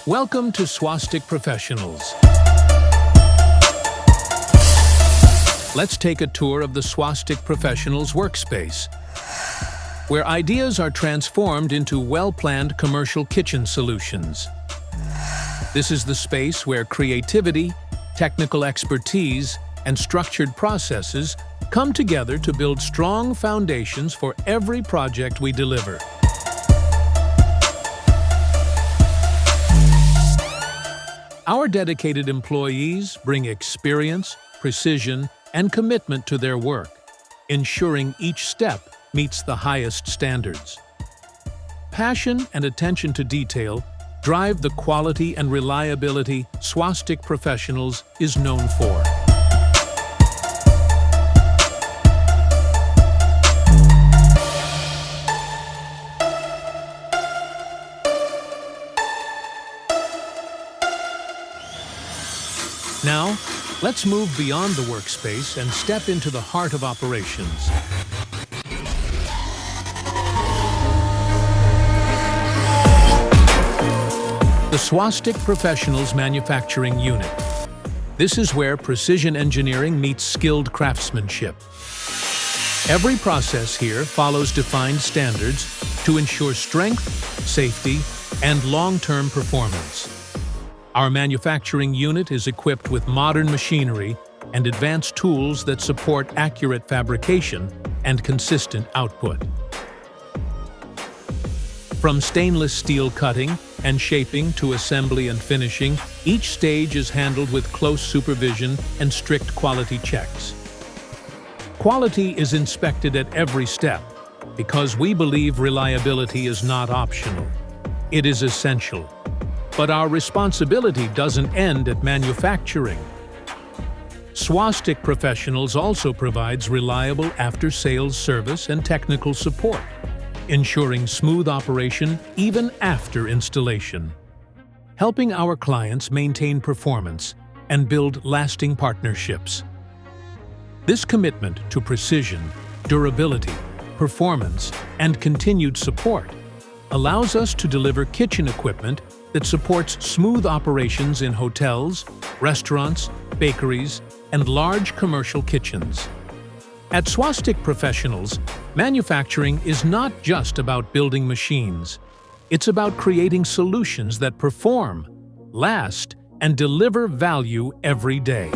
Welcome to Swastik Professionals. Let's take a tour of the Swastik Professionals workspace, where ideas are transformed into well-planned commercial kitchen solutions. This is the space where creativity, technical expertise, and structured processes come together to build strong foundations for every project we deliver. Our dedicated employees bring experience, precision, and commitment to their work, ensuring each step meets the highest standards. Passion and attention to detail drive the quality and reliability Swastik Professionals is known for. Now, let's move beyond the workspace and step into the heart of operations. The Swastik Professionals Manufacturing Unit. This is where precision engineering meets skilled craftsmanship. Every process here follows defined standards to ensure strength, safety, and long-term performance. Our manufacturing unit is equipped with modern machinery and advanced tools that support accurate fabrication and consistent output. From stainless steel cutting and shaping to assembly and finishing, each stage is handled with close supervision and strict quality checks. Quality is inspected at every step because we believe reliability is not optional. It is essential. But our responsibility doesn't end at manufacturing. Swastik Professionals also provides reliable after-sales service and technical support, ensuring smooth operation even after installation, helping our clients maintain performance and build lasting partnerships. This commitment to precision, durability, performance, and continued support allows us to deliver kitchen equipment that supports smooth operations in hotels, restaurants, bakeries, and large commercial kitchens. At Swastik Professionals, manufacturing is not just about building machines. It's about creating solutions that perform, last, and deliver value every day.